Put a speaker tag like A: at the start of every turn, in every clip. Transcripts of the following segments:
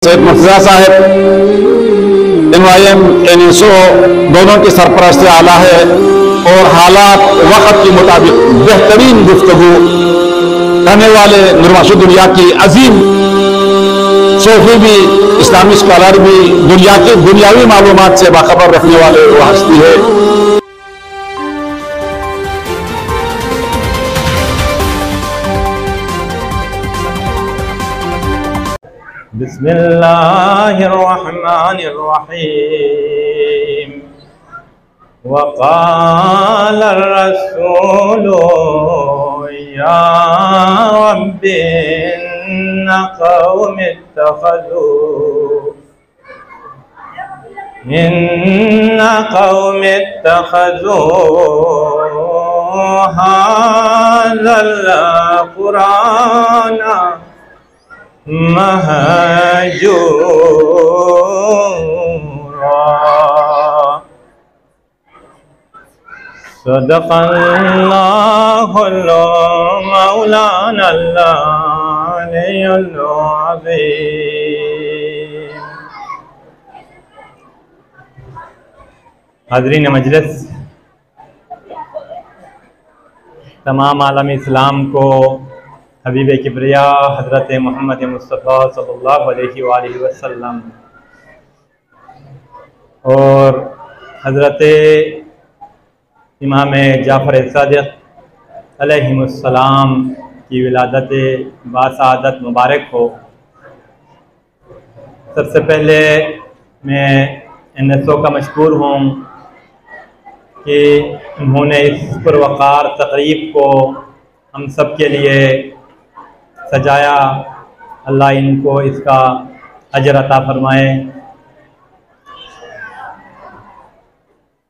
A: सैयद मुर्तज़ा साहब NYM NSO दोनों की सरपरस्ती आला है और हालात वक्त के मुताबिक बेहतरीन गुफ्तगू करने वाले नुरमाशु दुनिया की अजीम सूफी भी, इस्लामी स्कॉलर भी, दुनिया की दुनियावी मालूमात से बाखबर रखने वाले वो हस्ती है।
B: बिस्मिल्लाहिर्रहमानिर्रहीम। वक़ाल अर्रसूलु या रब्बि इन्ना क़ौमी इत्तख़ज़ू हाज़ल क़ुरआन महजूरा। सदक़ल्लाहुल मौलानाल अलीयुल अज़ीम। हाज़रीन मजलिस, तमाम आलम इस्लाम को हबीब किब्रिया हज़रत मोहम्मद मुस्तफ़ा सल्लल्लाहु अलैहि वसल्लम और हज़रत इमाम जाफ़र सादिक़ अलैहिमुस्सलाम की विलादत बासआदत मुबारक हो। सबसे पहले मैं NSO का मशकूर हूँ कि उन्होंने इस पुरवक़ार तक़रीब को हम सब के लिए सजाया। अल्लाह इनको इसका अजर अता फरमाए।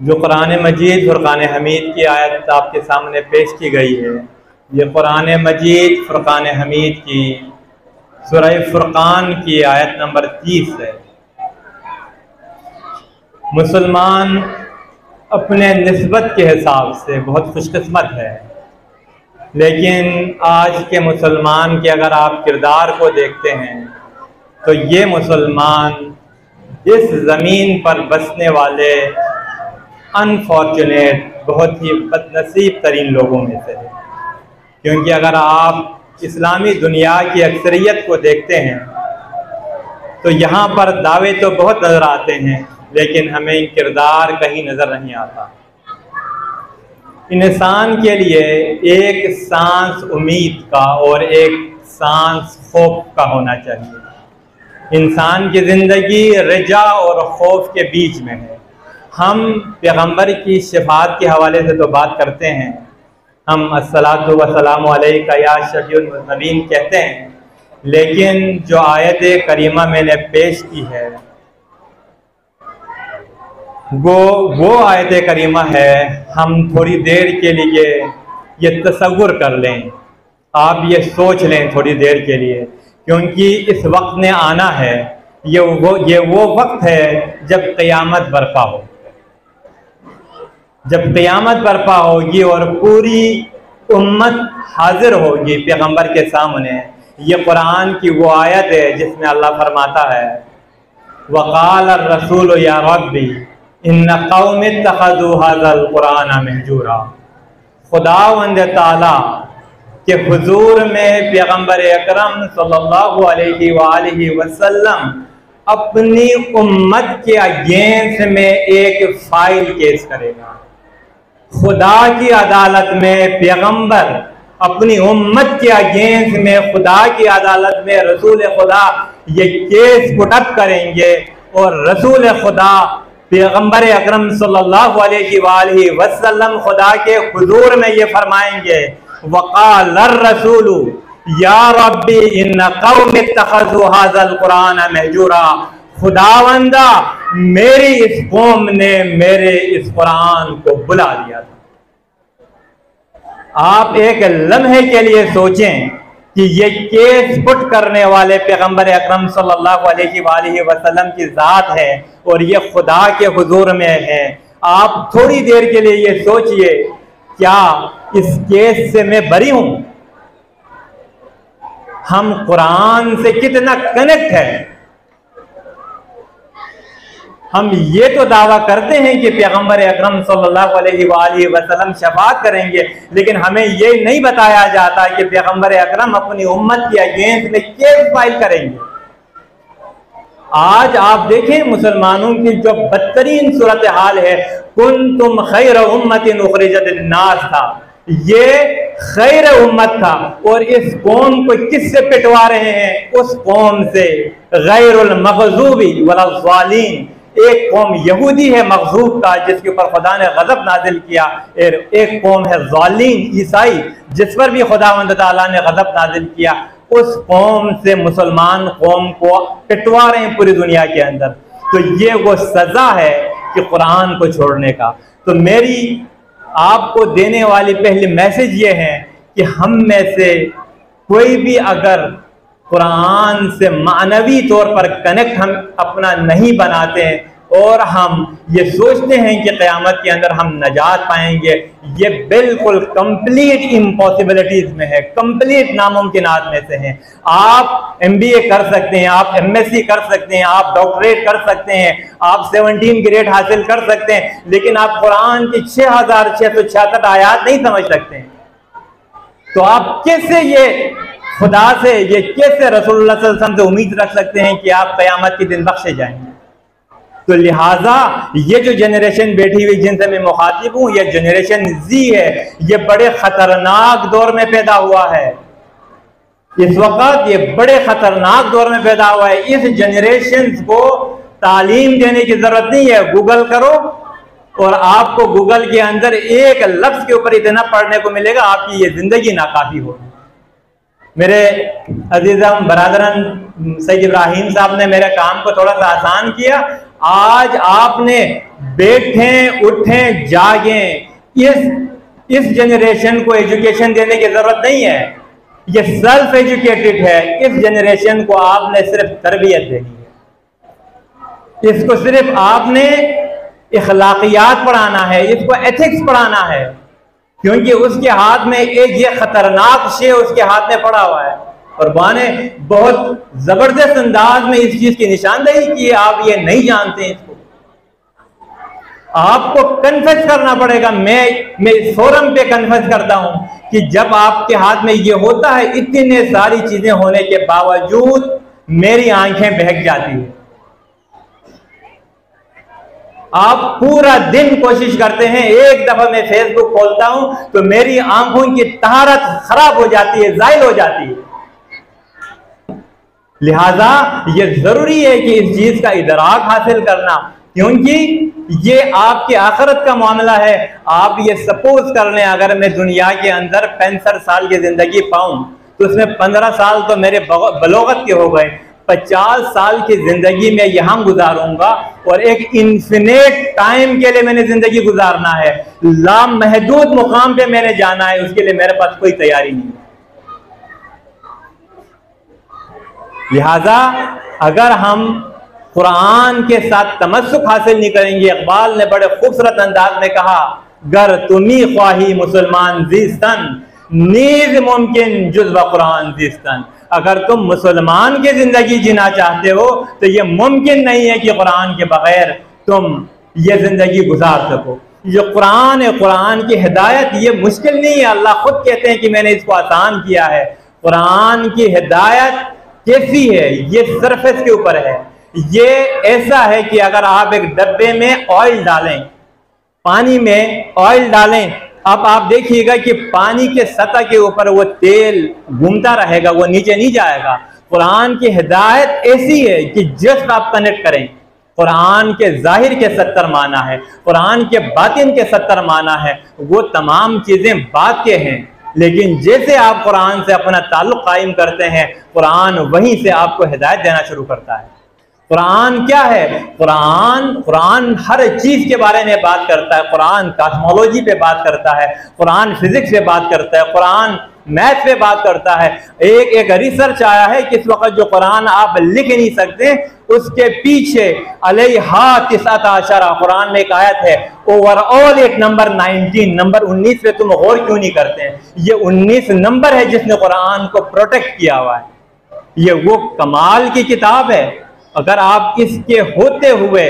B: जो कुरान मजीद फ़ुरक़ान हमीद की आयत आपके सामने पेश की गई है, ये कुरान मजीद फ़ुरक़ान हमीद की सूरह फ़ुरक़ान की आयत नंबर 30 है। मुसलमान अपने निस्बत के हिसाब से बहुत खुशकिस्मत है, लेकिन आज के मुसलमान के अगर आप किरदार को देखते हैं तो ये मुसलमान इस ज़मीन पर बसने वाले अनफॉर्चुनेट, बहुत ही बदनसीब तरीन लोगों में से है। क्योंकि अगर आप इस्लामी दुनिया की अक्सरियत को देखते हैं तो यहाँ पर दावे तो बहुत नज़र आते हैं, लेकिन हमें किरदार कहीं नज़र नहीं आता। इंसान के लिए एक सांस उम्मीद का और एक सांस खौफ का होना चाहिए। इंसान की ज़िंदगी रजा और खौफ के बीच में है। हम पैगंबर की शफाअत के हवाले से तो बात करते हैं, हम अस्सलातु वस्सलामु अलैका या शफीउल मुज़नबीन कहते हैं, लेकिन जो आयत करीमा मैंने पेश की है वो आयत करीमा है। हम थोड़ी देर के लिए ये तसव्वुर कर लें, आप ये सोच लें थोड़ी देर के लिए, क्योंकि इस वक्त ने आना है। ये वो वक्त है जब क़यामत बर्पा हो, जब क़यामत बर्पा होगी और पूरी उम्मत हाजिर होगी पैगंबर के सामने। ये कुरान की वो आयत है जिसमें अल्लाह फरमाता है, वक़ाल अर्रसूल या रब्बी इन्ना क़ौमी इत्तख़ज़ू हाज़ल क़ुरआन महजूरा। खुदावंद ताला के हुजूर में पैगंबर अकरम सल्लल्लाहु अलैहि वसल्लम अपनी उम्मत के अगेंस्ट में एक फाइल केस करेगा। खुदा की अदालत में पैगंबर अपनी उम्मत के अगेंस्ट में खुदा की अदालत में रसूल खुदा ये केस पुटअप करेंगे और रसूल खुदा पैगंबर अकरम सल्लल्लाहु अलैहि वसल्लम खुदा के हुजूर में ये फरमाएंगे, वक़ाल अर्रसूलु या रब्बी इन्ना क़ौमी इत्तख़ज़ू हाज़ल क़ुरआन महजूरा। खुदावंदा, मेरी इस कौम ने मेरे इस कुरान को बुला दिया था। आप एक लम्हे के लिए सोचें कि ये केस पुट करने वाले पैगंबर अकरम सल्लल्लाहु अलैहि वसल्लम की ज़ात है और ये खुदा के हुजूर में है। आप थोड़ी देर के लिए ये सोचिए, क्या इस केस से मैं बरी हूं? हम कुरान से कितना कनेक्ट है, हम ये तो दावा करते हैं कि पैगंबर अकरम सल्लल्लाहु अलैहि वसल्लम शफाअत करेंगे, लेकिन हमें ये नहीं बताया जाता कि पैगंबर अकरम अपनी उम्मत के अगेंस्ट में केस फाइल करेंगे। आज आप देखें मुसलमानों की जो बदतरीन सूरत हाल है, कुंतुम खैर उम्मतिन उखरिजत लिन्नास था, ये खैर उम्मत था, और इस कौम को किससे पिटवा रहे हैं? उस कौम से, गैरुल मग़ज़ूबी वलज़्ज़ालीन। एक कौम यहूदी है मग़ज़ूब का, जिसके ऊपर खुदा ने गज़ब नाजिल किया, एक कौम है ज़ालीन ईसाई, जिस पर भी खुदावंद ताला ने गज़ब नाजिल किया। उस कौम से मुसलमान कौम को पिटवा रहे हैं पूरी दुनिया के अंदर। तो ये वो सजा है कि कुरान को छोड़ने का। तो मेरी आपको देने वाली पहली मैसेज ये है कि हम में से कोई भी अगर कुरान से मानवी तौर पर कनेक्ट हम अपना नहीं बनाते हैं और हम ये सोचते हैं कि क़यामत के अंदर हम नजात पाएंगे, ये बिल्कुल कंप्लीट इम्पॉसिबिलिटीज में है, कंप्लीट नामुमकिनात में से हैं। आप MBA कर सकते हैं, आप MSc कर सकते हैं, आप डॉक्टरेट कर सकते हैं, आप 17 ग्रेड हासिल कर सकते हैं, लेकिन आप कुरान की 6666 आयात नहीं समझ सकते हैं। तो आप कैसे ये खुदा से, ये कैसे रसूलुल्लाह सल्लल्लाहु अलैहि वसल्लम से उम्मीद रख सकते हैं कि आप क़यामत के दिन बख्शे जाएंगे? तो लिहाजा ये जो जनरेशन बैठी हुई जिनसे मैं मुखातिब हूं, ये जनरेशन Z है, ये बड़े खतरनाक दौर में पैदा हुआ है। इस वक्त ये बड़े खतरनाक दौर में पैदा हुआ है। इस जनरेशन को तालीम देने की जरूरत नहीं है। गूगल करो और आपको गूगल के अंदर एक लफ्ज के ऊपर इतना पढ़ने को मिलेगा, आपकी ये जिंदगी नाकाफी होगी। मेरे अजीज़म बरादरन सैयद इब्राहिम साहब ने मेरे काम को थोड़ा सा आसान किया। आज आपने बैठें उठें जागें, इस जनरेशन को एजुकेशन देने की जरूरत नहीं है, ये सेल्फ एजुकेटेड है। इस जनरेशन को आपने सिर्फ तरबियत देनी है, इसको सिर्फ आपने इखलाकियात पढ़ाना है, इसको एथिक्स पढ़ाना है, क्योंकि उसके हाथ में एक ये खतरनाक शे उसके हाथ में पड़ा हुआ है। और बाने बहुत जबरदस्त अंदाज में इस चीज की निशानदेही की, आप ये नहीं जानते, इसको आपको कन्फेस करना पड़ेगा। मैं इस फोरम पे कन्फेस करता हूं कि जब आपके हाथ में ये होता है, इतने सारी चीजें होने के बावजूद मेरी आंखें बहक जाती है। आप पूरा दिन कोशिश करते हैं, एक दफा मैं फेसबुक खोलता हूं तो मेरी आंखों की तहारत खराब हो जाती है, जाहिल हो जाती है। लिहाजा ये जरूरी है कि इस चीज का इदराक हासिल करना, क्योंकि ये आपके आखिरत का मामला है। आप ये सपोज कर लें, अगर मैं दुनिया के अंदर 65 साल की जिंदगी पाऊं तो उसमें 15 साल तो मेरे बलोगत के हो गए, 50 साल की जिंदगी में यहां गुजारूंगा और एक इन्फिनेट टाइम के लिए मैंने जिंदगी गुजारना है, लामहदूद मुकाम पे मैंने जाना है, उसके लिए मेरे पास कोई तैयारी नहीं है। लिहाजा अगर हम कुरान के साथ तमस्सुक हासिल नहीं करेंगे, इकबाल ने बड़े खूबसूरत अंदाज में कहा, गर तुम्ही ख्वाही मुसलमान जीस्तन नीज मुमकिन जुज़्व कुरान जीस्तन। अगर तुम मुसलमान की जिंदगी जीना चाहते हो तो यह मुमकिन नहीं है कि कुरान के बगैर तुम ये जिंदगी गुजार सको। जो कुरान है, कुरान की हिदायत ये मुश्किल नहीं है, अल्लाह खुद कहते हैं कि मैंने इसको आसान किया है। कुरान की हिदायत कैसी है? ये सरफेस के ऊपर है। ये ऐसा है कि अगर आप एक डब्बे में ऑयल डालें, पानी में ऑयल डालें, अब आप देखिएगा कि पानी के सतह के ऊपर वो तेल घूमता रहेगा, वो नीचे नहीं जाएगा। कुरान की हिदायत ऐसी है कि जस्ट आप कनेक्ट करें, कुरान के जाहिर के 70 माना है, कुरान के बातिन के 70 माना है, वो तमाम चीजें बात के हैं, लेकिन जैसे आप कुरान से अपना ताल्लुक कायम करते हैं, कुरान वहीं से आपको हिदायत देना शुरू करता है। कुरान क्या है? कुरान हर चीज के बारे में बात करता है। कुरान कॉस्मोलॉजी पे बात करता है, कुरान फिजिक्स पे बात करता है, कुरान मैथ पे बात करता है। एक रिसर्च आया है कि इस वक्त जो कुरान आप लिख नहीं सकते, उसके पीछे अलैहा तिसअत अशरा, कुरान में एक आयत है, ओवरऑल एक नंबर 19, नंबर 19 पे तुम गौर क्यों नहीं करते हैं? ये 19 नंबर है जिसने कुरान को प्रोटेक्ट किया हुआ है। ये वो कमाल की किताब है। अगर आप इसके होते हुए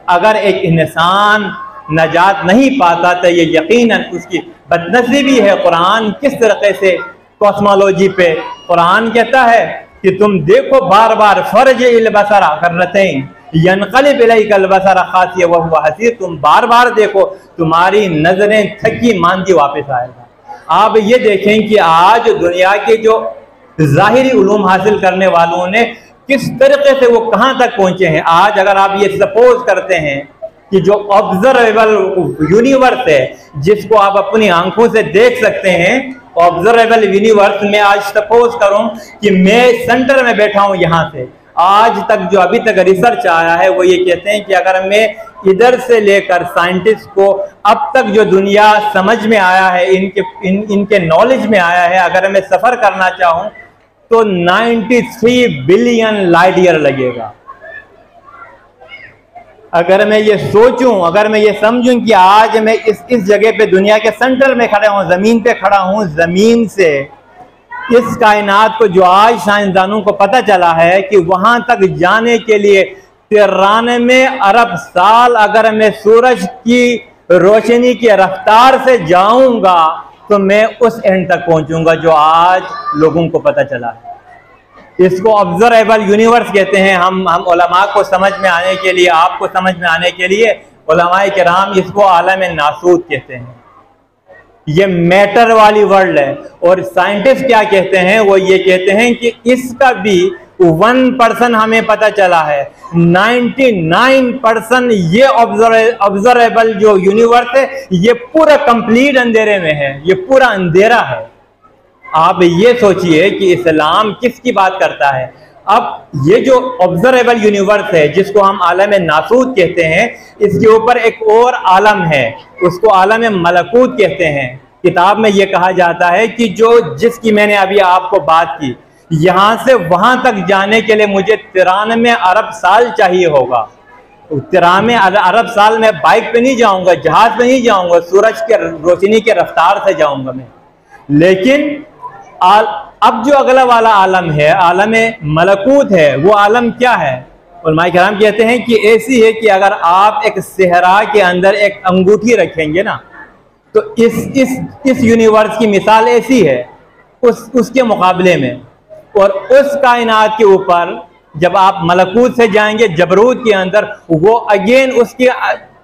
B: अगर एक इंसान नजात नहीं पाता तो ये यकीनन उसकी बदनसीबी है। कुरान किस तरीके से कॉस्मोलॉजी पे कुरान कहता है कि तुम देखो बार बार फर्ज इल बसरा कररतैन यनक़लिब इलैकल बसरा खासिया व हुवा हसीर, तुम बार बार देखो तुम्हारी नजरें थकी मांदी वापस आएगा। आप ये देखें कि आज दुनिया के जो ज़ाहिरी उलूम हासिल करने वालों ने किस तरीके से वो कहाँ तक पहुंचे हैं। आज अगर आप ये सपोज करते हैं कि जो ऑब्जर्वेबल यूनिवर्स है जिसको आप अपनी आंखों से देख सकते हैं, ऑब्जर्वेबल यूनिवर्स में आज सपोज करूं कि मैं सेंटर में बैठा हूं, यहाँ से आज तक जो अभी तक रिसर्च आया है वो ये कहते हैं कि अगर मैं इधर से लेकर साइंटिस्ट को अब तक जो दुनिया समझ में आया है, इनके नॉलेज में आया है, अगर मैं सफर करना चाहूं तो 93 बिलियन लाइट ईयर लगेगा। अगर मैं ये सोचूं, अगर मैं ये समझूं कि आज मैं इस जगह पे दुनिया के सेंटर में खड़ा हूं, जमीन पे खड़ा हूं, जमीन से इस कायनात को जो आज साइंसदानों को पता चला है कि वहां तक जाने के लिए 93 अरब साल अगर मैं सूरज की रोशनी की रफ्तार से जाऊंगा तो मैं उस एंड तक पहुंचूंगा जो आज लोगों को पता चला है। इसको ऑब्जर्वेबल यूनिवर्स कहते हैं। हम उलमा को समझ में आने के लिए, आपको समझ में आने के लिए उलमाए किराम इसको आलम नासूद कहते हैं। ये मैटर वाली वर्ल्ड है। और साइंटिस्ट क्या कहते हैं, वो ये कहते हैं कि इसका भी 1% हमें पता चला है, 99% ये ऑब्जर्वेबल जो यूनिवर्स है ये पूरा कंप्लीट अंधेरे में है, ये पूरा अंधेरा है। आप ये सोचिए कि इस्लाम किसकी बात करता है। अब ये जो ऑब्जर्वेबल यूनिवर्स है जिसको हम आलम नासूद कहते हैं, इसके ऊपर एक और आलम है, उसको आलम मलकूत कहते हैं। किताब में ये कहा जाता है कि जिसकी मैंने अभी आपको बात की, यहां से वहां तक जाने के लिए मुझे 93 अरब साल चाहिए होगा। 93 अरब साल में बाइक पे नहीं जाऊंगा, जहाज पे नहीं जाऊंगा, सूरज के रोशनी के रफ्तार से जाऊंगा मैं। लेकिन अब जो अगला वाला आलम है, आलम मलकूत है, वो आलम क्या है? उलमाए किराम कहते हैं कि ऐसी है कि अगर आप एक सहरा के अंदर एक अंगूठी रखेंगे ना, तो इस यूनिवर्स की मिसाल ऐसी है उसके मुकाबले में। और उस कायनात के ऊपर जब आप मलकूत से जाएंगे जबरूत के अंदर, वो अगेन उसके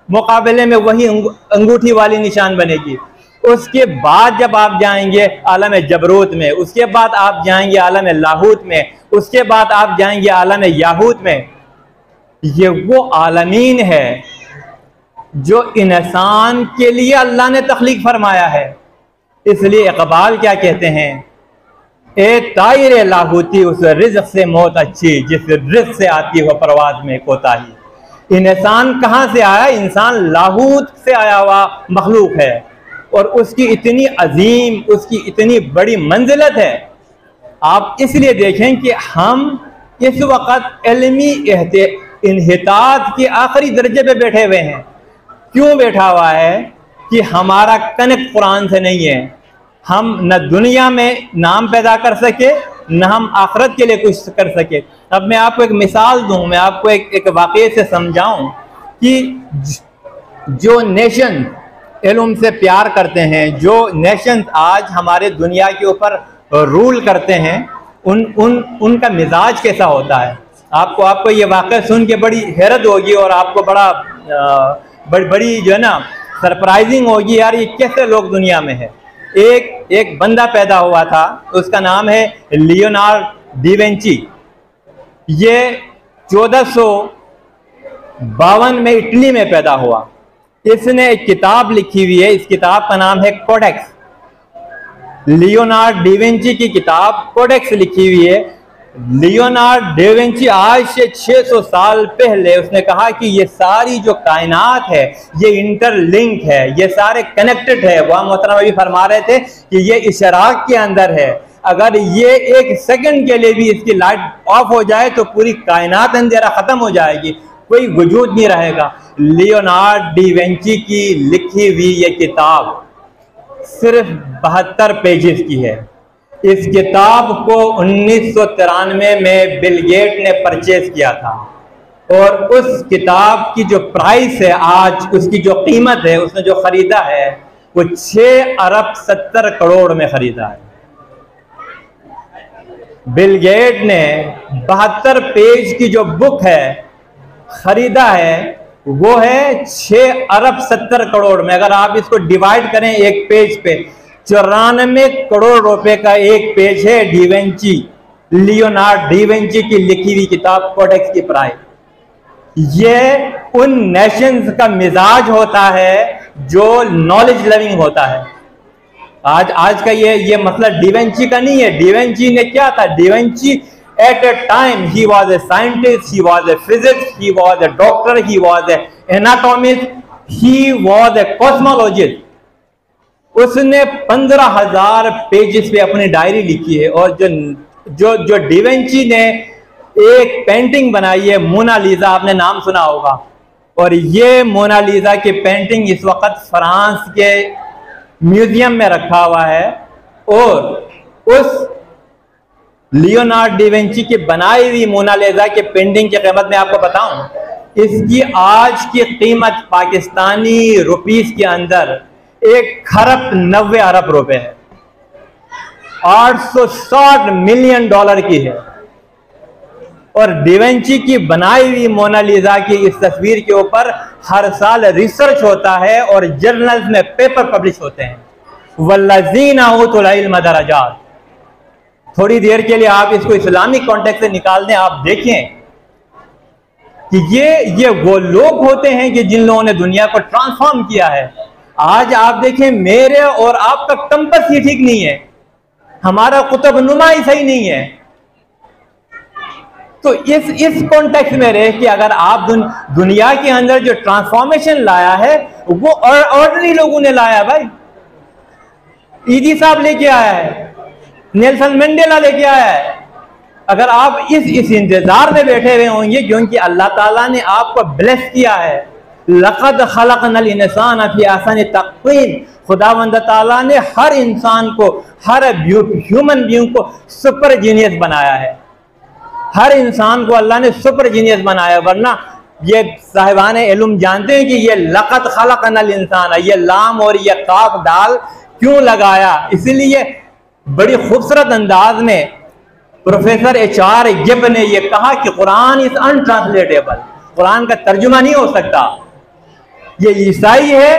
B: मुकाबले में वही अंगूठी वाली निशान बनेगी। उसके बाद जब आप जाएंगे आलम जबरूत में, उसके बाद आप जाएंगे आलम लाहूत में, उसके बाद आप जाएंगे आलम याहूत में। ये वो आलमीन है जो इंसान के लिए अल्लाह ने तख्लीक फरमाया है। इसलिए इकबाल क्या कहते हैं, ए तायर लाहूती उस रिज़्क़ से मौत अच्छी जिस रिज़्क़ से आती हो परवाज़ में कोताही। इंसान कहाँ से आया? इंसान लाहूत से आया हुआ मखलूक है और उसकी इतनी अजीम, उसकी इतनी बड़ी मंजिलत है। आप इसलिए देखें कि हम इस वक़्त इल्मी इन्हितात के आखिरी दर्जे पे बैठे हुए हैं। क्यों बैठा हुआ है? कि हमारा कनेक्ट कुरान से नहीं है। हम न दुनिया में नाम पैदा कर सके, न हम आखिरत के लिए कुछ कर सके। अब मैं आपको एक मिसाल दूं, मैं आपको एक वाक़ये से समझाऊं कि जो नेशन इल्म से प्यार करते हैं, जो नेशन आज हमारे दुनिया के ऊपर रूल करते हैं, उनका मिजाज कैसा होता है। आपको ये वाक़या सुन के बड़ी हैरत होगी और आपको बड़ी जो है ना सरप्राइजिंग होगी, यार ये कैसे लोग दुनिया में है। एक बंदा पैदा हुआ था, उसका नाम है लियोनार्डो दा विंची। ये 1452 में इटली में पैदा हुआ। इसने एक किताब लिखी हुई है, इस किताब का नाम है कोडेक्स। लियोनार्डो दा विंची की किताब कोडेक्स लिखी हुई है। लियोनार्डो दा विंची आज से 600 साल पहले उसने कहा कि ये सारी जो कायनात है ये इंटरलिंक है, ये सारे कनेक्टेड है। वह मोहतरम अभी फरमा रहे थे कि ये इशराक के अंदर है। अगर ये एक सेकंड के लिए भी इसकी लाइट ऑफ हो जाए तो पूरी कायनात अंधेरा खत्म हो जाएगी, कोई वजूद नहीं रहेगा। लियोनार्डो दा विंची की लिखी हुई ये किताब सिर्फ 72 पेजेस की है। इस किताब को 1993 में बिल गेट ने परचेज किया था और उस किताब की जो प्राइस है आज, उसकी जो कीमत है, उसने जो खरीदा है वो 6 अरब 70 करोड़ में खरीदा है। बिल गेट ने 72 पेज की जो बुक है खरीदा है, वो है 6 अरब 70 करोड़ में। अगर आप इसको डिवाइड करें एक पेज पे, 94 करोड़ रुपए का एक पेज है डिवेंची, लियोनार्ड डिवेंची की लिखी हुई किताब कोडेक्स की प्राइस। ये उन नेशंस का मिजाज होता है जो नॉलेज लविंग होता है। आज का ये मसला डिवेंची का नहीं है। डिवेंची ने क्या था? Da Vinci at a time he was a scientist, he was a physics, he was a doctor, he was a anatomist, he was a cosmologist. उसने 15,000 पेजेस पे अपनी डायरी लिखी है। और जो डिवेंची ने एक पेंटिंग बनाई है मोनालिसा, आपने नाम सुना होगा, और ये मोनालिसा की पेंटिंग इस वक्त फ्रांस के म्यूजियम में रखा हुआ है। और उस लियोनार्ड डिवेंची की बनाई हुई मोनालिसा की पेंटिंग की कीमत मैं आपको बताऊं, इसकी आज की कीमत पाकिस्तानी रुपीस के अंदर 1,90 अरब रुपए है, 860 मिलियन डॉलर की है। और डिवेंची की बनाई हुई मोनालिसा की इस तस्वीर के ऊपर हर साल रिसर्च होता है और जर्नल्स में पेपर पब्लिश होते हैं। वल्लज़ीना ऊतुल इल्म दरजात। थोड़ी देर के लिए आप इसको इस्लामिक कॉन्टेक्स्ट से निकाल दें, आप देखें कि ये वो लोग होते हैं कि जिन लोगों ने दुनिया को ट्रांसफॉर्म किया है। आज आप देखें, मेरे और आपका कंपस ही ठीक नहीं है, हमारा कुतुब नुमा ही सही नहीं है। तो इस कॉन्टेक्स्ट में रह कि अगर आप दुनिया के अंदर जो ट्रांसफॉर्मेशन लाया है वो ऑर्डिनरी लोगों ने लाया। भाई ईदी साहब लेके आया है, नेल्सन मंडेला लेके आया है। अगर आप इस इंतजार में बैठे हुए होंगे क्योंकि अल्लाह ताला ने आपको ब्लेस किया है, लक़द खलक़नल इंसान फी अहसनि तक़वीम, खुदावंद ताला ने हर इंसान को, हर ह्यूमन बीइंग को सुपर जीनियस बनाया है। हर इंसान को अल्लाह ने सुपर जीनियस बनाया। वरना ये साहिबान इल्म जानते हैं कि ये लक़द खलक़नल इंसान, ये लाम और ये काफ दाल क्यों लगाया? इसीलिए बड़ी खूबसूरत अंदाज में प्रोफेसर HR गिब ने यह कहा कि कुरान इज अनट्रांसलेटेबल, कुरान का तर्जुमा नहीं हो सकता। ये ईसाई है,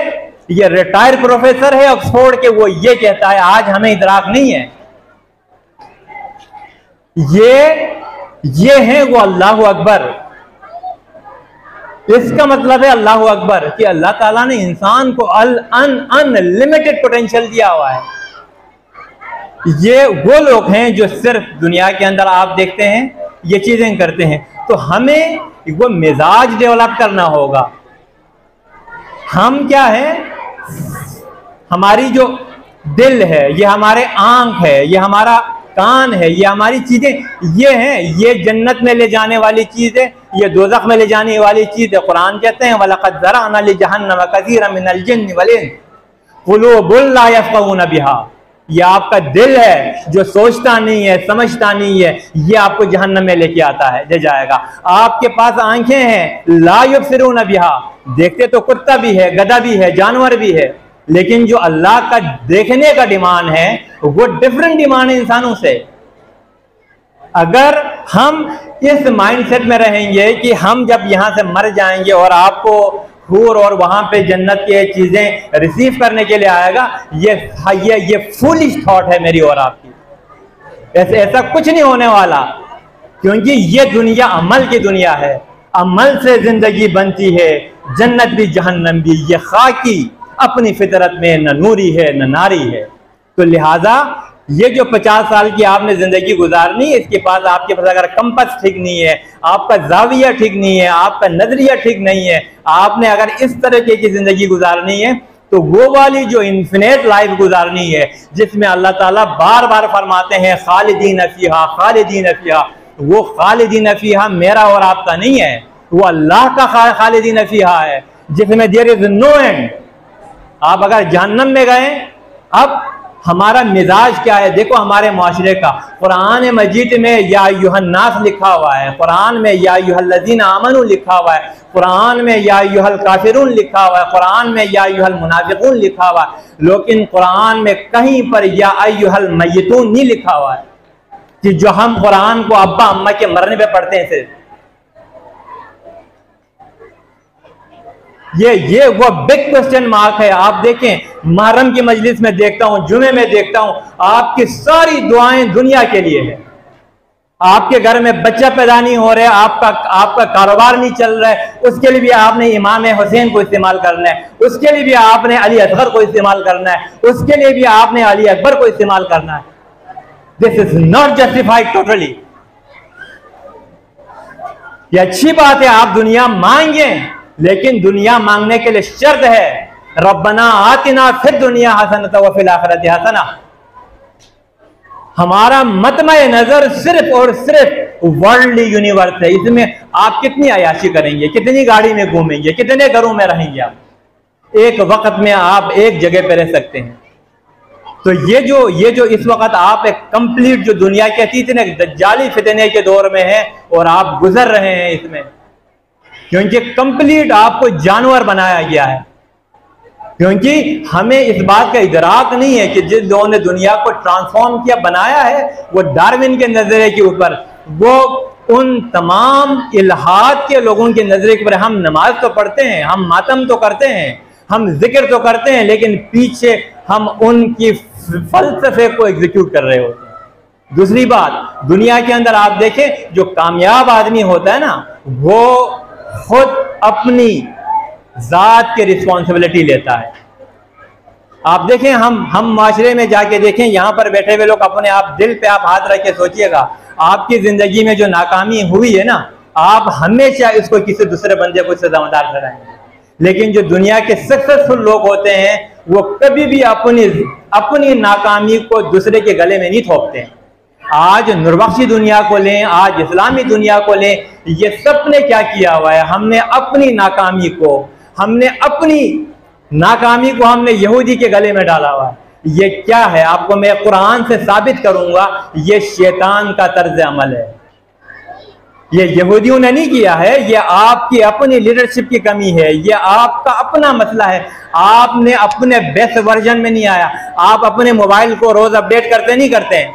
B: ये रिटायर्ड प्रोफेसर है ऑक्सफोर्ड के, वो ये कहता है आज हमें इदराक नहीं है। ये है वो अल्लाह अकबर। इसका मतलब है अल्लाह अकबर कि अल्लाह ताला ने इंसान को अनलिमिटेड पोटेंशियल दिया हुआ है। ये वो लोग हैं जो सिर्फ दुनिया के अंदर आप देखते हैं ये चीजें करते हैं। तो हमें वो मिजाज डेवलप करना होगा। हम क्या है, हमारी जो दिल है, ये हमारे आंख है, ये हमारा कान है, ये हमारी चीजें ये हैं, ये जन्नत में ले जाने वाली चीज है, ये दोज़ख में ले जाने वाली चीज है। कुरान कहते हैं वलक़द ज़रअना लिजहन्नम कसीरन मिनल जिन्न वल इंस क़ुलूबुन ला यफ़क़हून बिहा। ये आपका दिल है जो सोचता नहीं है, समझता नहीं है, ये आपको जहन्नम में लेके आता है, ले जाएगा। आपके पास आंखें हैं, ला युबसिरून बिहा, देखते तो कुत्ता भी है, गधा भी है, जानवर भी है, लेकिन जो अल्लाह का देखने का डिमांड है वो डिफरेंट डिमांड है इंसानों से। अगर हम इस माइंडसेट में रहेंगे कि हम जब यहां से मर जाएंगे और आपको हूर और वहां पे जन्नत के चीजें रिसीव करने के लिए आएगा, ये फूलिश थॉट है मेरी और आपकी। ऐसा कुछ नहीं होने वाला, क्योंकि ये दुनिया अमल की दुनिया है। अमल से जिंदगी बनती है, जन्नत भी जहन्नम भी। ये खाकी अपनी फितरत में न नूरी है न नारी है। तो लिहाजा ये जो 50 साल की आपने जिंदगी गुजारनी, इसके पास आपके पास अगर कंपस ठीक नहीं है, आपका जाविया ठीक नहीं है, आपका नजरिया ठीक नहीं है, आपने अगर इस तरीके की जिंदगी गुजारनी है तो वो वाली जो इन्फिनेट लाइफ गुजारनी है जिसमें अल्लाह ताला बार बार फरमाते हैं खालिदीन फीहा खालिदीन फीहा, वो खालिदीन फीहा मेरा और आपका नहीं है, वो अल्लाह का खालिदीन फीहा है जिसमें देयर इज नो एंड। आप अगर जहन्नम में गए, अब हमारा मिजाज क्या है। देखो हमारे माशरे का, कुरान मजीद में या अय्युहन्नास लिखा हुआ है, कुरान में या अय्युहल्लज़ीना आमनू लिखा हुआ है, कुरान में या अय्युहल काफिरून लिखा हुआ है, कुरान में या अय्युहल मुनाफिकून लिखा हुआ है, लेकिन कुरान में कहीं पर या अय्युहल मय्यतून नहीं लिखा हुआ है, कि जो हम कुरान को अब्बा अम्मा के मरने पे पढ़ते हैं सिर्फ। ये वो बिग क्वेश्चन मार्क है। आप देखें मुहर्रम की मजलिस में देखता हूं, जुमे में देखता हूं, आपकी सारी दुआएं दुनिया के लिए है। आपके घर में बच्चा पैदा नहीं हो रहा है, आपका कारोबार नहीं चल रहा है, उसके लिए भी आपने इमाम हुसैन को इस्तेमाल करना है, उसके लिए भी आपने अली असगर को इस्तेमाल करना है, उसके लिए भी आपने अली अकबर को इस्तेमाल करना है। This is not justified totally. ये अच्छी बात है आप दुनिया मांगे, लेकिन दुनिया मांगने के लिए शर्त है, रब्बना आतिना फिद दुनिया हसनत व फिल आखिरति हसना। हमारा मतमय नजर सिर्फ और सिर्फ वर्ल्डली यूनिवर्स है। इसमें आप कितनी अयाशी करेंगे, कितनी गाड़ी में घूमेंगे, कितने घरों में रहेंगे। आप एक वक्त में आप एक जगह पे रह सकते हैं। तो ये जो इस वक्त आप एक कंप्लीट जो दुनिया के इतने दज्जाली फितने के दौर में है और आप गुजर रहे हैं इसमें, क्योंकि कंप्लीट आपको जानवर बनाया गया है। क्योंकि हमें इस बात का इदराक नहीं है कि जिन लोगों ने दुनिया को ट्रांसफॉर्म किया, बनाया है, वो डार्विन के नजरिए के ऊपर, वो उन तमाम इल्हाद के लोगों के नजरिए के ऊपर। हम नमाज तो पढ़ते हैं, हम मातम तो करते हैं, हम जिक्र तो करते हैं, लेकिन पीछे हम उनकी फलसफे को एग्जीक्यूट कर रहे होते हैं। दूसरी बात, दुनिया के अंदर आप देखें जो कामयाब आदमी होता है ना, वो खुद अपनी जात की रिस्पॉन्सिबिलिटी लेता है। आप देखें, हम माशरे में जाके देखें, यहां पर बैठे हुए लोग अपने आप दिल पे आप हाथ रख के सोचिएगा, आपकी जिंदगी में जो नाकामी हुई है ना, आप हमेशा इसको किसी दूसरे बंदे को जिम्मेदार ठहराएंगे। लेकिन जो दुनिया के सक्सेसफुल लोग होते हैं, वो कभी भी अपनी नाकामी को दूसरे के गले में नहीं थोपते हैं। आज नूरबख्शी दुनिया को लें, आज इस्लामी दुनिया को लें, ये सब ने क्या किया हुआ है, हमने अपनी नाकामी को हमने यहूदी के गले में डाला हुआ है। ये क्या है, आपको मैं कुरान से साबित करूंगा, ये शैतान का तर्ज अमल है। ये यहूदियों ने नहीं किया है, ये आपकी अपनी लीडरशिप की कमी है, ये आपका अपना मसला है। आपने अपने बेस्ट वर्जन में नहीं आया। आप अपने मोबाइल को रोज अपडेट करते नहीं करते हैं?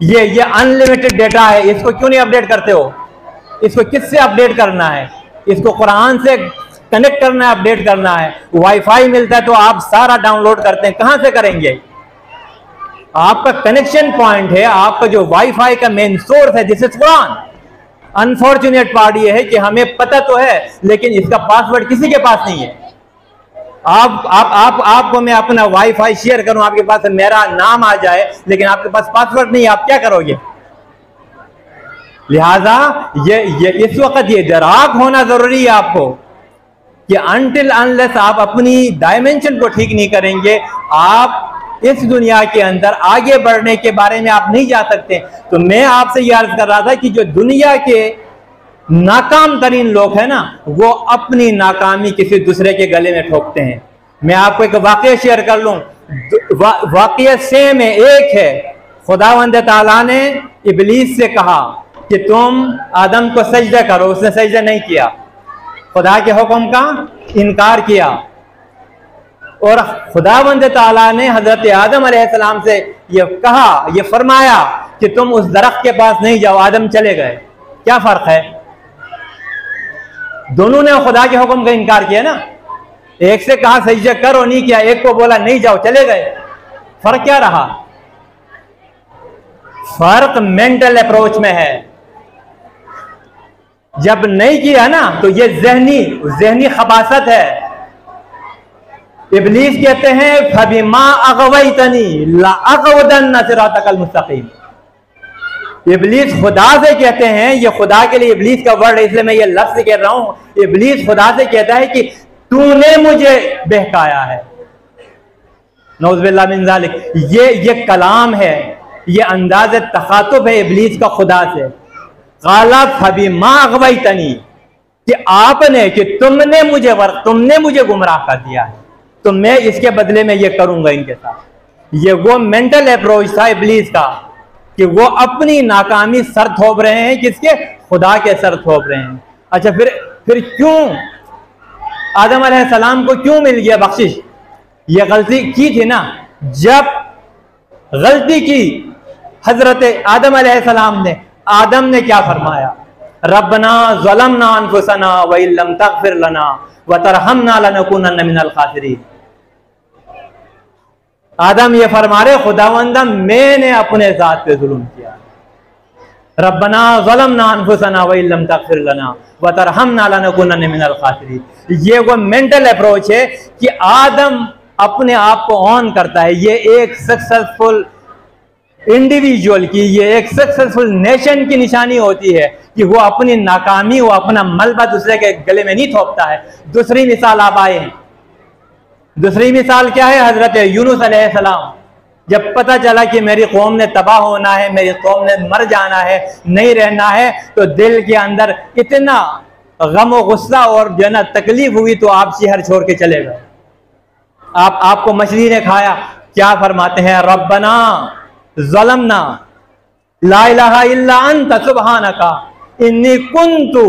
B: ये अनलिमिटेड डेटा है, इसको क्यों नहीं अपडेट करते हो? इसको किससे अपडेट करना है? इसको कुरान से कनेक्ट करना है, अपडेट करना है। वाईफाई मिलता है तो आप सारा डाउनलोड करते हैं, कहां से करेंगे? आपका कनेक्शन पॉइंट है, आपका जो वाईफाई का मेन सोर्स है, this is Quran. Unfortunate part ये है कि हमें पता तो है, लेकिन इसका पासवर्ड किसी के पास नहीं है। आपको मैं अपना वाईफाई शेयर करूं, आपके पास मेरा नाम आ जाए, लेकिन आपके पास पासवर्ड नहीं है, आप क्या करोगे? लिहाजा ये इस वक्त ये इदराक होना जरूरी है आपको कि अनटिल अनलेस आप अपनी डायमेंशन को ठीक नहीं करेंगे, आप इस दुनिया के अंदर आगे बढ़ने के बारे में आप नहीं जा सकते। तो मैं आपसे यह अर्ज कर रहा था कि जो दुनिया के नाकाम तरीन लोग हैं ना, वो अपनी नाकामी किसी दूसरे के गले में ठोकते हैं। मैं आपको एक वाकया शेयर कर लूं, वाकया सेम है, एक है। खुदावंद ताला ने इब्लीस से कहा कि तुम आदम को सजदा करो, उसने सजदा नहीं किया, खुदा के हुक्म का इनकार किया। और खुदावंद ताला ने हजरत आदम अलैहिस्सलाम से ये कहा, ये फरमाया कि तुम उस दरख्त के पास नहीं जाओ। आदम चले गए। क्या फर्क है? दोनों ने खुदा के हुक्म का इनकार किया ना। एक से कहा सजदा करो, नहीं किया, एक को बोला नहीं जाओ, चले गए। फर्क क्या रहा? फर्क मेंटल अप्रोच में है। जब नहीं किया ना, तो ये जहनी खबासत है। इब्लीस कहते हैं फबिमा अगवैतनी ला अगवदन सिरातकल मुस्तकीम। इब्लीस खुदा से कहते हैं, ये खुदा के लिए इब्लीस का वर्ड है, इसलिए मैं ये लफ्ज कह रहा हूं। इब्लीस खुदा से कहता है कि तूने मुझे बहकाया है। नौज़ुबिल्लाह मिन ज़ालिक। ये कलाम है, ये अंदाज़ तखातुब है इब्लीस का खुदा से। क़ाला फबिमा अगवैतनी, कि तुमने मुझे गुमराह कर दिया है, तो मैं इसके बदले में ये करूंगा इनके साथ। ये वो मेंटल अप्रोच था इब्लीस का कि वो अपनी नाकामी सर थोप रहे हैं, किसके? खुदा के सर थोप रहे हैं। अच्छा, फिर क्यों आदम अलैहिस्सलाम को क्यों मिल गया बख्शिश? ये गलती की थी ना, जब गलती की हजरत आदम अलैहिस्सलाम ने, आदम ने क्या फरमाया? रब्बना ज़लमना अनफुसना व इल्लम तग़फिर लना व तरहमना लनकुनन्ना मिनल खासिरीन। आदम ये फरमा रहे, खुदावंदा मैंने अपने जात पे जुल्म किया। रब्बना ज़लमना अनफुसना व इल्लम तग़फिर लना व तरहमना लनकुनन्ना मिनल खासिरीन। ये वो मेंटल अप्रोच है कि आदम अपने आप को ऑन करता है। ये एक सक्सेसफुल इंडिविजुअल की, ये एक सक्सेसफुल नेशन की निशानी होती है कि वो अपनी नाकामी, वो अपना मलबा दूसरे के गले में नहीं थोपता है। दूसरी मिसाल आप आए हैं, दूसरी मिसाल क्या है? हजरत यूनुस अलैहिस्सलाम, जब पता चला कि मेरी कौम ने तबाह होना है, मेरी कौम ने मर जाना है, नहीं रहना है, तो दिल के अंदर इतना गम और गुस्सा और जो है ना तकलीफ हुई, तो आप शहर छोड़ के चले गए। आपको मछली ने खाया। क्या फरमाते हैं? रब्बना ज़लमना ला इलाहा इल्ला अंता सुब्हानका इन्नी कुन्तु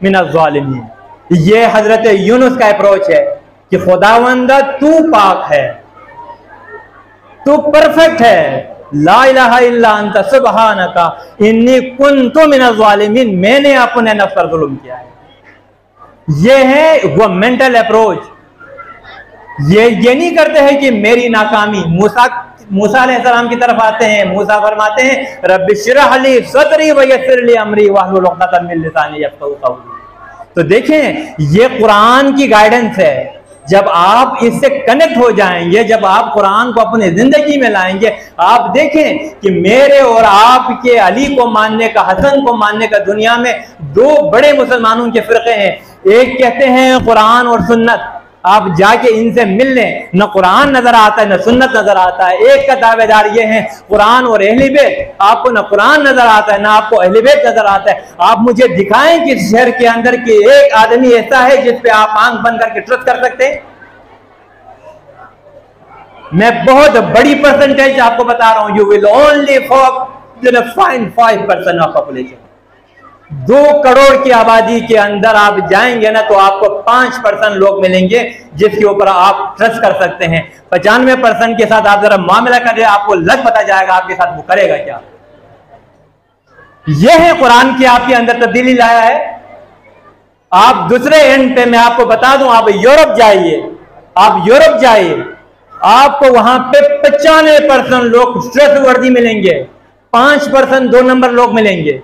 B: मिनज़ ज़ालिमीन। ये हजरत यूनुस का अप्रोच है कि खुदावंदा तू पाक है, तू परफेक्ट है, ला इलाहा इल्ला अंता सुब्हानका इन्नी कुन्तु मिनज़ ज़ालिमीन, मैंने अपने नफ्स पर जुल्म किया है। ये है वो मेंटल अप्रोच। ये नहीं करते हैं कि मेरी नाकामी। मूसा अलैहिस्सलाम की तरफ आते हैं, मूसा फरमाते हैं रब्बि इश्रह ली सदरी व यस्सिर ली अमरी वहलुल उक़दतम मिन लिसानी यफ़क़हू क़ौली। तो देखें, ये कुरान की गाइडेंस है। जब आप इससे कनेक्ट हो जाएंगे, जब आप कुरान को अपनी जिंदगी में लाएंगे, आप देखें कि मेरे और आपके अली को मानने का, हसन को मानने का दुनिया में दो बड़े मुसलमानों के फिरके हैं। एक कहते हैं कुरान और सुन्नत, आप जाके इनसे मिल लें, न कुरान नजर आता है न सुन्नत नजर आता है। एक का दावेदार ये है कुरान और अहले बैत, आपको न कुरान नजर आता है न आपको अहले बैत नजर आता है। आप मुझे दिखाएं कि शहर के अंदर की एक आदमी ऐसा है जिस पे आप आंख बंद करके ट्रस्ट कर सकते हैं। मैं बहुत बड़ी परसेंटेज आपको बता रहा हूं, you will only find 5% of population. 2 crore की आबादी के अंदर आप जाएंगे ना, तो आपको 5% लोग मिलेंगे जिसके ऊपर आप ट्रस्ट कर सकते हैं। 95% के साथ आप जरा मामला करें, आपको लग पता जाएगा आपके साथ वो करेगा क्या। यह है कुरान की आपके अंदर तब्दीली लाया है। आप दूसरे एंड पे मैं आपको बता दूं, आप यूरोप जाइए, आप यूरोप जाइए, आपको वहां पे 95% लोग ट्रस्टवर्दी मिलेंगे, 5% 2 नंबर लोग मिलेंगे।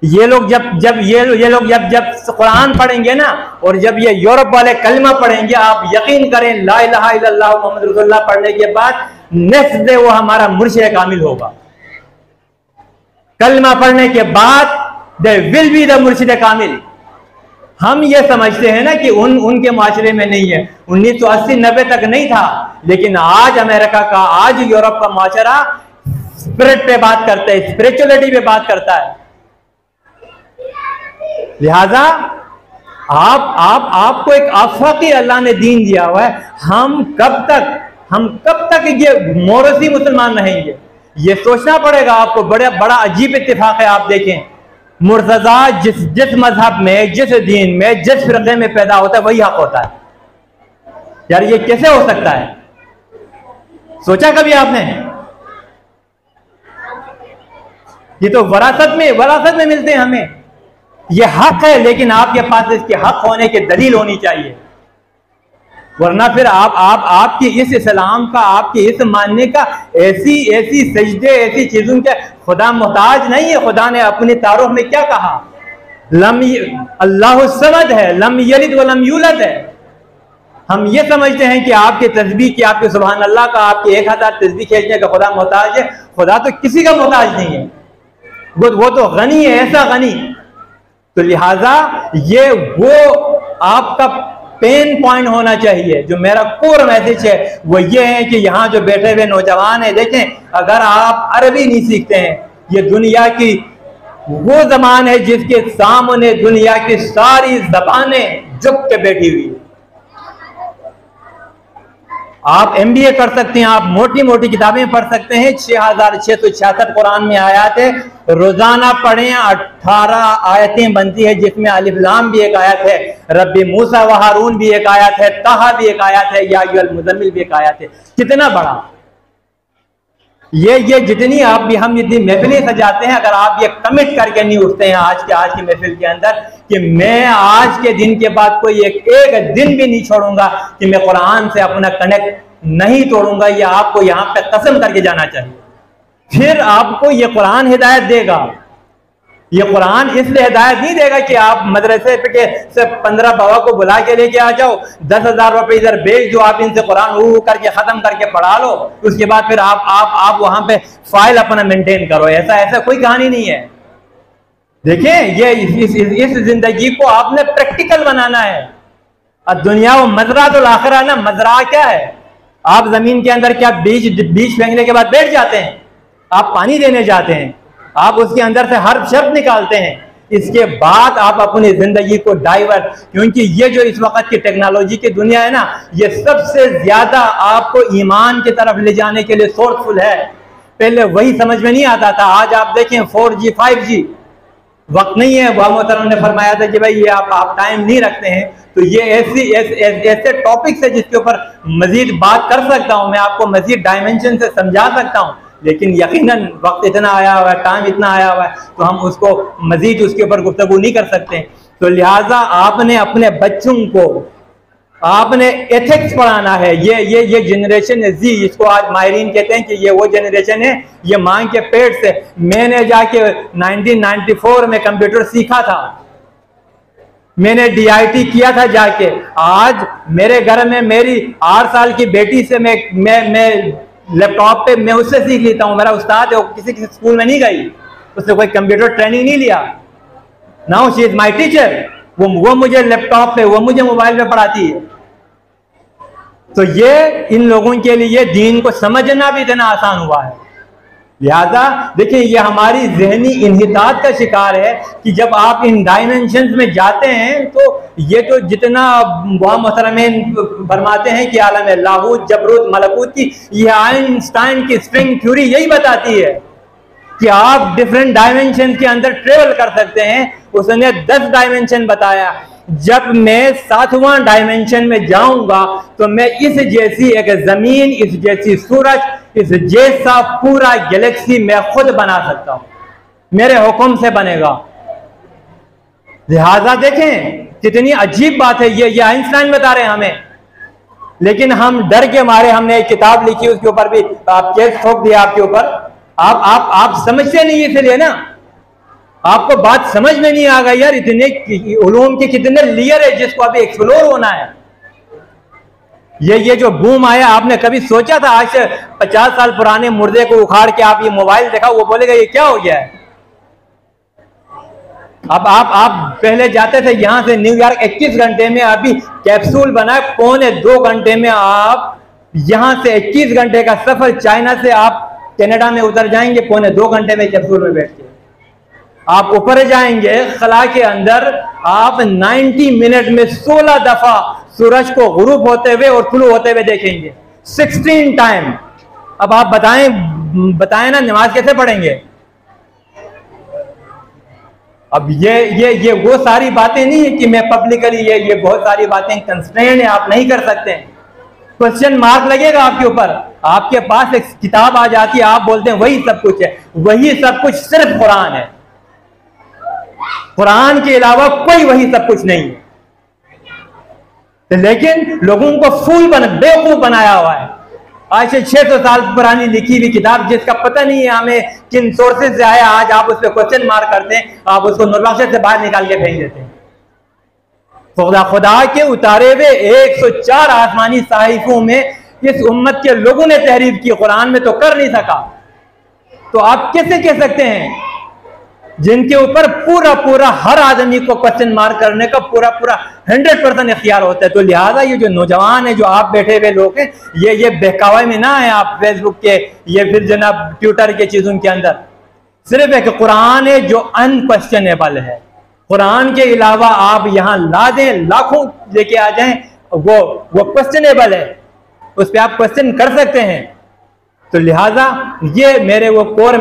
B: ये लोग जब ये लोग जब कुरान पढ़ेंगे ना, और जब ये यूरोप वाले कलमा पढ़ेंगे, आप यकीन करें ला इलाहा इल्लल्लाह मुहम्मद रसूलुल्लाह पढ़ने के बाद नेक्स्ट डे वो हमारा मुर्शिद कामिल होगा। कलमा पढ़ने के बाद दे विल बी द मुर्शिद कामिल। हम ये समझते हैं ना कि उनके माशरे में नहीं है, 1980-90 तक नहीं था, लेकिन आज अमेरिका का, आज यूरोप का माशरा स्पिरिट पे बात करता है, स्पिरिचुअलिटी पे बात करता है। लिहाजा आपको एक आफाकी अल्लाह ने दीन दिया हुआ है। हम कब तक ये मोरसी मुसलमान रहेंगे, ये सोचना पड़ेगा आपको। बड़ा अजीब इत्तेफाक है। आप देखें, मुर्तजा जिस मजहब में, जिस दीन में, जिस फिरके में पैदा होता है वही हक होता है। यार ये कैसे हो सकता है? सोचा कभी आपने? ये तो वरासत में मिलते हैं हमें। ये हक है, लेकिन आपके पास इसके हक होने की दलील होनी चाहिए, वरना फिर आपकी इस इस्लाम का, आपके इस मानने का ऐसी सजदे, ऐसी चीजों के खुदा मोहताज नहीं है। खुदा ने अपनी तारुफ में क्या कहा? अल्लाहु समद है, लम यलिद व लम यूलद है। हम ये समझते हैं कि आपके तस्बीह की, आपके सुभान अल्लाह का, आपके 1000 तस्बीह खींचने का खुदा मोहताज है। खुदा तो किसी का मोहताज नहीं है, वो तो गनी है, ऐसा गनी। तो लिहाजा ये वो आपका पेन पॉइंट होना चाहिए। जो मेरा कोर मैसेज है वो ये है कि यहाँ जो बैठे हुए नौजवान है, देखें, अगर आप अरबी नहीं सीखते हैं, ये दुनिया की वो जबान है जिसके सामने दुनिया की सारी जबानें झुक के बैठी हुई है। आप MBA कर सकते हैं, आप मोटी मोटी किताबें पढ़ सकते हैं। 6666 कुरान में आयत है, रोजाना पढ़ें। 18 आयतें बनती है, जिसमें अलिफ लाम भी एक आयत है, रब्बी मूसा व हारून भी एक आयत है, ताहा भी एक आयत है, या अय्युहल मुज़म्मिल भी एक आयत है। कितना बड़ा ये जितनी आप भी हम जितनी महफिलें सजाते हैं, अगर आप ये कमिट करके नहीं उठते हैं आज की महफिल के अंदर कि मैं आज के दिन के बाद कोई एक दिन भी नहीं छोड़ूंगा कि मैं कुरान से अपना कनेक्ट नहीं तोड़ूंगा, ये आपको यहाँ पे कसम करके जाना चाहिए। फिर आपको ये कुरान हिदायत देगा। ये कुरान इसलिए हिदायत नहीं देगा कि आप मदरसे पे के से 15 बाबा को बुला के लेके आ जाओ, 10,000 रुपए इधर भेज दो, आप इनसे कुरान करके खत्म करके पढ़ा लो, उसके बाद फिर आप वहां पे फाइल अपना मेंटेन करो। ऐसा कोई कहानी नहीं है। देखें, ये इस जिंदगी को आपने प्रैक्टिकल बनाना है। और दुनिया वो मजरा तो आखिरा ना, मजरा क्या है? आप जमीन के अंदर क्या बीज फेंकने के बाद बैठ जाते हैं? आप पानी देने जाते हैं, आप उसके अंदर से हर शब्द निकालते हैं, इसके बाद आप अपनी जिंदगी को डाइवर्ट, क्योंकि ये जो इस वक्त की टेक्नोलॉजी की दुनिया है ना, ये सबसे ज्यादा आपको ईमान की तरफ ले जाने के लिए सोर्सफुल है। पहले वही समझ में नहीं आता था, आज आप देखें 4G 5G, वक्त नहीं है। वह मोहतरम ने फरमाया था कि भाई ये आप टाइम नहीं रखते हैं, तो ये ऐसे टॉपिक्स है जिसके ऊपर मजीद बात कर सकता हूं मैं, आपको मजीद डायमेंशन से समझा सकता हूं, लेकिन यकीनन वक्त इतना आया हुआ है, टाइम इतना आया हुआ है, तो हम उसको मजीद उसके ऊपर गुफ्तगू नहीं कर सकते। तो लिहाजा आपने अपने बच्चों को आपने एथिक्स पढ़ाना है। ये जनरेशन है जी, इसको आज माहिरीन कहते हैं कि ये वो जनरेशन है, ये मां के पेट से। मैंने जाके 1994 में कंप्यूटर सीखा था, मैंने DIT किया था जाके। आज मेरे घर में मेरी 8 साल की बेटी से मैं लैपटॉप पे मैं उससे सीख लेता हूँ। मेरा उस्ताद है, किसी स्कूल में नहीं गई, उसने कोई कंप्यूटर ट्रेनिंग नहीं लिया। Now she is my teacher, वो मुझे लैपटॉप पे, वो मुझे मोबाइल पे पढ़ाती है। तो ये इन लोगों के लिए दीन को समझना भी इतना आसान हुआ है। लिहाजा देखिए, ये हमारी जहनी इन्हितात का शिकार है कि जब आप इन डायमेंशंस में जाते हैं, तो ये तो जितना वहाँ मोहतरमीन फरमाते हैं कि आलम लाहूत जबरूत मलकूत की, ये आइंस्टाइन की स्ट्रिंग थ्योरी यही बताती है कि आप डिफरेंट डायमेंशन के अंदर ट्रेवल कर सकते हैं। उसने 10 डायमेंशन बताया। जब मैं 7वां डायमेंशन में जाऊंगा तो मैं इस जैसी एक जमीन, इस जैसी सूरज, इस जैसा पूरा गैलेक्सी मैं खुद बना सकता हूं, मेरे हुक्म से बनेगा। लिहाजा देखें कितनी अजीब बात है, ये आइंस्टाइन बता रहे हैं हमें, लेकिन हम डर के मारे हमने एक किताब लिखी, उसके ऊपर भी आप केस ठोक दिया आपके ऊपर। आप समझते नहीं, इसलिए ना आपको बात समझ में नहीं आ गई यार। इतने उलूम के कितने लेयर है जिसको अभी एक्सप्लोर होना है। ये जो बूम आया, आपने कभी सोचा था आज से 50 साल पुराने मुर्दे को उखाड़ के आप ये मोबाइल देखा, वो बोलेगा ये क्या हो गया है? अब आप पहले जाते थे यहां से न्यूयॉर्क 21 घंटे में, अभी कैप्सूल बना 1.25 घंटे में आप यहां से 21 घंटे का सफर, चाइना से आप कनाडा में उतर जाएंगे 1.25 घंटे में कैप्सूल में बैठ के। आप ऊपर जाएंगे खला के अंदर, आप 90 मिनट में 16 दफा सूरज को गुरूब होते हुए और तुलू होते हुए देखेंगे, 16 टाइम। अब आप बताएं ना, नमाज कैसे पढ़ेंगे? अब ये वो सारी बातें नहीं है कि मैं पब्लिकली ये बहुत सारी बातें कंस्ट्रेंट है, आप नहीं कर सकते। क्वेश्चन मार्क लगेगा आपके ऊपर। आपके पास एक किताब आ जाती है, आप बोलते हैं वही सब कुछ है, वही सब कुछ सिर्फ कुरान है, कुरान के अलावा कोई वही सब कुछ नहीं है। लेकिन लोगों को बेवकूफ बनाया हुआ है। आज से 600 साल पुरानी लिखी हुई किताब जिसका पता नहीं है हमें किन सोर्सेज से आया, आज आप उस पर क्वेश्चन मार्क करते हैं, आप उसको नूरबख्श से बाहर निकाल के फेंक देते हैं। खुदा के उतारे हुए 104 आसमानी साहिफों में इस उम्मत के लोगों ने तहरीर की, कुरान में तो कर नहीं सका। तो आप कैसे कह सकते हैं जिनके ऊपर पूरा हर आदमी को क्वेश्चन मार्क करने का पूरा 100% इख्तियार होता है? तो लिहाजा ये जो नौजवान है, जो आप बैठे हुए लोग हैं, ये बहकावे में ना है आप फेसबुक के, ये फिर जनाब ट्विटर के चीजों के अंदर। सिर्फ एक कुरान है जो अनक्वेश्चनेबल है। कुरान के अलावा आप यहां ला दें, लाखों लेके आ जाएं, वो क्वेश्चनेबल है। उस पर आप क्वेश्चन कर सकते हैं। तो लिहाजा ये मेरे वो कोर